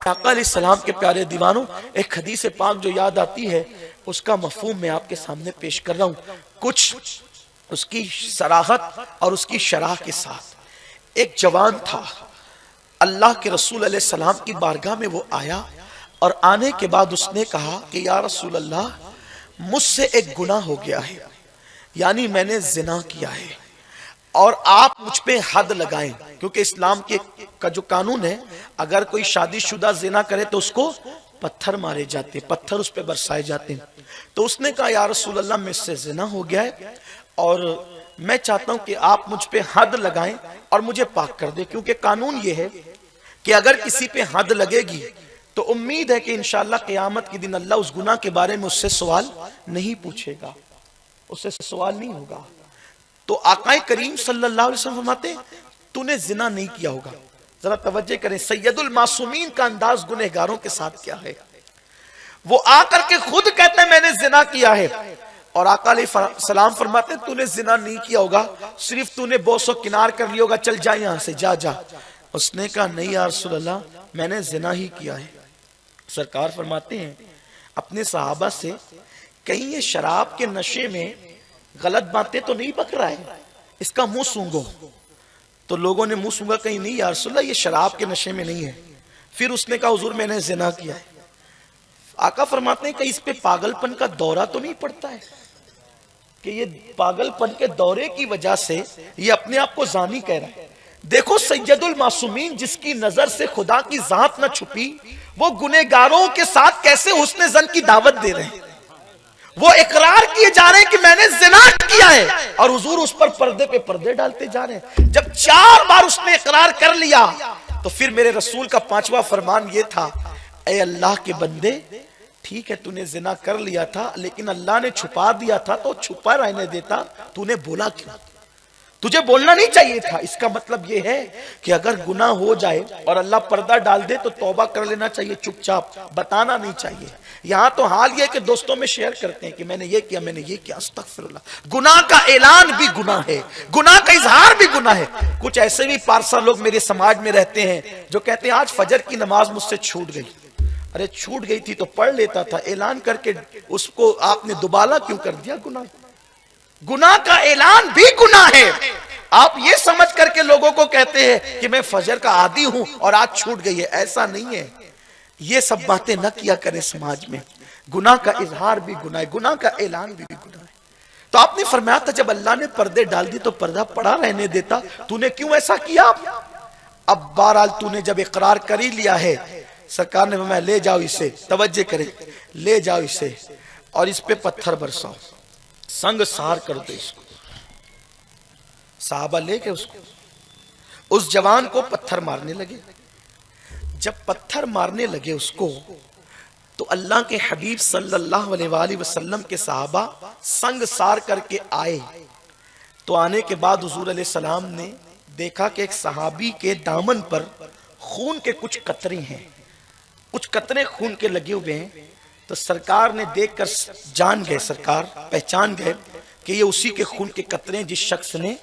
आका अलैहि सलाम के प्यारे दीवानों, एक हदीस पाक जो याद आती है उसका मफहूम मैं आपके सामने पेश कर रहा हूं, कुछ उसकी सराहत और उसकी शरह के साथ। एक जवान था, अल्लाह के रसूल अलैहि सलाम की बारगाह में वो आया और आने के बाद उसने कहा कि या रसूल अल्लाह, मुझसे एक गुनाह हो गया है, यानी मैंने जिना किया है और आप मुझ पे हद लगाएं, क्योंकि इस्लाम का जो कानून है, अगर कोई शादीशुदा जिना करे तो उसको पत्थर मारे जाते, पत्थर उस पे बरसाए जाते हैं। तो उसने कहा या रसूल अल्लाह, मुझसे जिना हो गया है और मैं चाहता हूं कि आप मुझ पे हद लगाएं और मुझे पाक कर दे, क्योंकि कानून ये है कि अगर किसी पे हद लगेगी तो उम्मीद है कि इंशाअल्लाह क़यामत के दिन अल्लाह उस गुनाह के बारे में उससे सवाल नहीं पूछेगा, उससे सवाल नहीं होगा। तो आकाए करीम सल्लल्लाहु अलैहि वसल्लम फरमाते, तूने जिना नहीं किया होगा। जरा तवज्जो करें, सैयदुल मासूमीन का अंदाज गुनहगारों के साथ क्या है। वो आकर के खुद कहते हैं मैंने जिना किया है, और आका अलैहिस्सलाम फरमाते तूने जिना नहीं किया होगा, सिर्फ तूने बोसो किनार कर लिया होगा, चल जा यहां से, जा जा। उसने कहा नहीं या रसूल अल्लाह, मैंने जिना ही किया है। सरकार फरमाते हैं अपने सहाबा से, कहीं ये शराब के नशे में गलत बातें तो नहीं बक रहा है, इसका मुंह सूंघो। तो लोगों ने मुंह सूंघा, कहीं नहीं या रसूल अल्लाह, ये शराब के नशे में नहीं है। फिर उसने कहा हुजूर मैंने जिना किया है। आका फरमाते हैं कि इस पे पागलपन का दौरा तो नहीं पड़ता है, कि ये पागलपन के दौरे की वजह से ये अपने आप को जानी कह रहा है। देखो सैयदुल मासूमीन, जिसकी नजर से खुदा की जात न छुपी, वो गुनहगारों के साथ कैसे हुस्न ज़न की दावत दे रहे हैं। वो इकरार किए जा रहे हैं कि मैंने जिना किया है, और हुजूर उस पर पर्दे पे पर्दे डालते जा रहे हैं। जब 4 बार उसने इकरार कर लिया तो फिर मेरे रसूल का 5वां फरमान ये था, ऐ अल्लाह के बंदे, ठीक है तूने जिना कर लिया था, लेकिन अल्लाह ने छुपा दिया था तो छुपा रहने देता, तूने बोला क्यों? तुझे बोलना नहीं चाहिए था। इसका मतलब यह है कि अगर गुनाह हो जाए और अल्लाह पर्दा डाल दे तो तौबा कर लेना चाहिए, चुपचाप बताना नहीं चाहिए। यहां तो हाल ये कि दोस्तों में शेयर करते हैं कि मैंने ये किया, मैंने ये किया। अस्तगफिरुल्लाह, गुनाह का ऐलान भी गुनाह है, गुनाह का इजहार भी गुनाह है। कुछ ऐसे भी पारसा लोग मेरे समाज में रहते हैं जो कहते हैं आज फजर की नमाज मुझसे छूट गई। अरे छूट गई थी तो पढ़ लेता था, ऐलान करके उसको आपने दुबाला क्यों कर दिया? गुनाह का ऐलान भी गुनाह है। आप ये समझ करके लोगों को कहते हैं कि मैं फजर का आदी हूं और आज छूट गई है, ऐसा नहीं है। ये सब बातें न किया करें समाज में। गुनाह का इजहार भी गुनाह है, गुनाह का ऐलान भी गुनाह है। तो आपने फरमाया था जब अल्लाह ने पर्दे डाल दी तो पर्दा पड़ा रहने देता, तूने क्यों ऐसा किया? अब बहरहाल तूने जब इकरार कर ही लिया है, सरकार ने फरमाया ले जाओ इसे, तवज्जो करें, ले जाओ इसे और इस पे पत्थर बरसाओ, संग सार कर दो इसको। साहबा लेके उसको, उस जवान को पत्थर मारने लगे। जब पत्थर मारने लगे उसको, तो अल्लाह के हबीब सल्लल्लाहु अलैहि वसल्लम के साहबा संग सार करके आए। तो आने के बाद हुजूर अलैहि सलाम ने देखा कि एक सहाबी के दामन पर खून के कुछ कतरे हैं, कुछ कतरे खून के लगे हुए हैं। तो सरकार ने देखकर जान गए, सरकार पहचान गए कि ये उसी के खून के कतरे जिस शख्स ने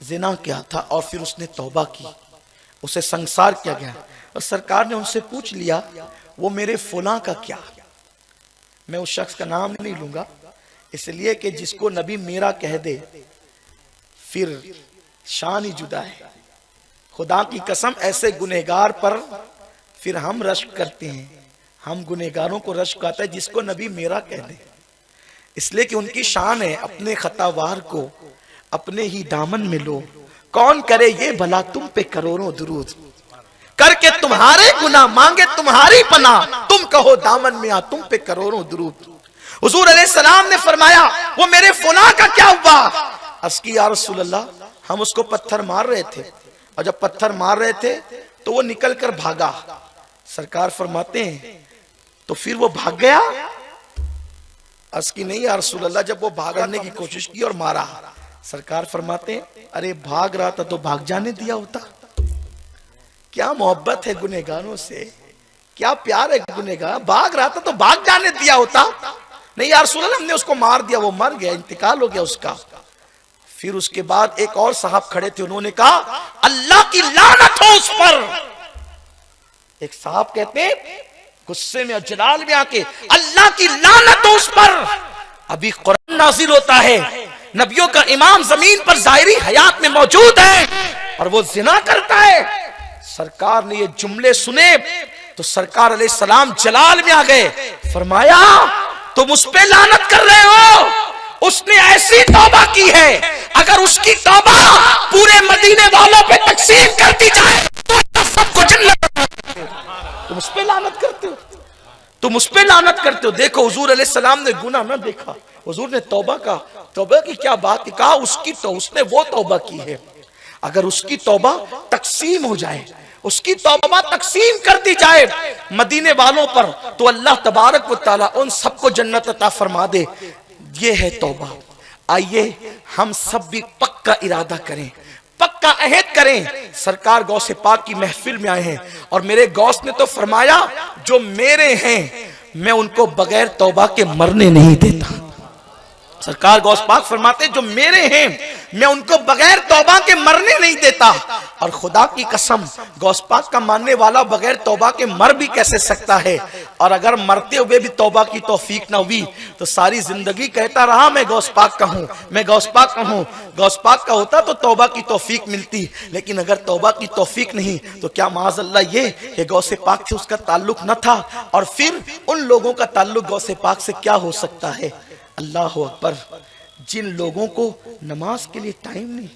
जिना किया था और फिर उसने तौबा की, उसे संसार किया गया। और सरकार ने उनसे पूछ लिया वो मेरे फुला का क्या? मैं उस शख्स का नाम नहीं लूंगा, इसलिए कि जिसको नबी मेरा कह दे फिर शान ही जुदा है। खुदा की कसम ऐसे गुनहगार पर फिर हम रश्क करते हैं, हम गुनहगारों को रश्क आता है जिसको नबी मेरा कह दे, इसलिए कि उनकी शान है अपने खतावार को अपने ही दामन में लो। कौन करे ये भला तुम पे करोड़ों दुरूद, करके तुम्हारे गुनाह मांगे तुम्हारी पनाह, तुम कहो दामन में आ तुम पे करोड़ों दुरूद। हुजूर अलैहि सलाम ने फरमाया वो मेरे फुला का क्या हुआ? अर्ज़ की या रसूल अल्लाह, हम उसको पत्थर मार रहे थे और जब पत्थर मार रहे थे तो वो निकल कर भागा। सरकार फरमाते हैं तो फिर वो भाग गया? अर्ज़ की नहीं या रसूल अल्लाह, जब वो भागने की कोशिश की और मारा। सरकार फरमाते हैं अरे भाग रहा था तो भाग जाने दिया होता। क्या मोहब्बत है गुनहगारों से, क्या प्यार है गुनहगार। भाग रहा था तो भाग जाने दिया होता। नहीं या रसूल अल्लाह, हमने उसको मार दिया, वो मर गया, इंतकाल हो गया उसका। फिर उसके बाद एक और साहब खड़े थे, उन्होंने कहा अल्लाह की लानत हो उस पर ایک صاحب کہتے ہیں غصے میں اور جلال میں آ کے اللہ کی لعنت ہو اس پر. ابھی قرآن نازل ہوتا ہے, نبیوں کا امام زمین پر ظاہری حیات میں موجود ہے اور وہ زنا کرتا ہے. سرکار نے یہ جملے سنے تو سرکار علیہ السلام جلال میں آ گئے, فرمایا تم اس پہ لعنت کر رہے ہو, اس نے ایسی توبہ کی ہے اگر اس کی توبہ پورے مدینے والوں پہ تقسیم کر دی جائے تو سب کو جنت. تم اس پہ لعنت کرتے ہو, تم اس پہ لعنت کرتے ہو. دیکھو حضور علیہ السلام نے گناہ نہ دیکھا, حضور نے توبہ کا, توبہ کی کیا بات کی, کہا اس نے وہ توبہ کی ہے, اگر اس کی توبہ تقسیم ہو جائے, اس کی توبہ تقسیم کر دی جائے مدینے والوں پر تو اللہ تبارک و تعالیٰ ان سب کو جنت عطا فرما دے. یہ ہے توبہ. آئیے ہم سب بھی پکا ارادہ کریں, پکا عہد کریں. سرکار غوث پاک کی محفل میں آئے ہیں اور میرے غوث نے تو فرمایا جو میرے ہیں میں ان کو بغیر توبہ کے مرنے نہیں دیتا. سرکار غوث پاک فرماتے جو میرے ہیں میں ان کو بغیر توبہ کے مرنے نہیں دیتا. اور خدا کی قسم غوث پاک کا ماننے والا بغیر توبہ کے مر بھی کیسے سکتا ہے, اور اگر مرتے ہوئے بھی توبہ کی توفیق نہ ہوئی تو ساری زندگی کہتا رہا میں غوث پاک کا ہوں, میں غوث پاک کا ہوں. غوث پاک کا ہوتا تو توبہ کی توفیق ملتی, لیکن اگر توبہ کی توفیق نہیں تو کیا معاذ اللہ یہ کہ غوث پاک سے اس کا تعلق نہ تھا, اور پھر ان لوگوں کا تعلق غوث پاک سے کیا ہو سکتا ہے. اللہ اکبر. جن لوگوں کو نماز کے لیے ٹائم نہیں,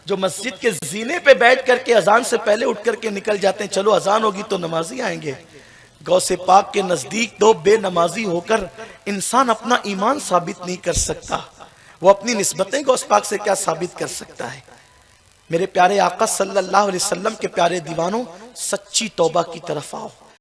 جو مسجد کے زینے پہ بیٹھ کر کے اذان سے پہلے اٹھ کر کے نکل جاتے ہیں, چلو اذان ہوگی تو نمازی آئیں گے. غوث پاک کے نزدیک تو بے نمازی ہو کر انسان اپنا ایمان ثابت نہیں کر سکتا, وہ اپنی نسبتیں غوث پاک سے کیا ثابت کر سکتا ہے. میرے پیارے آقا صلی اللہ علیہ وسلم کے پیارے دیوانوں, سچی توبہ کی طرف آؤ.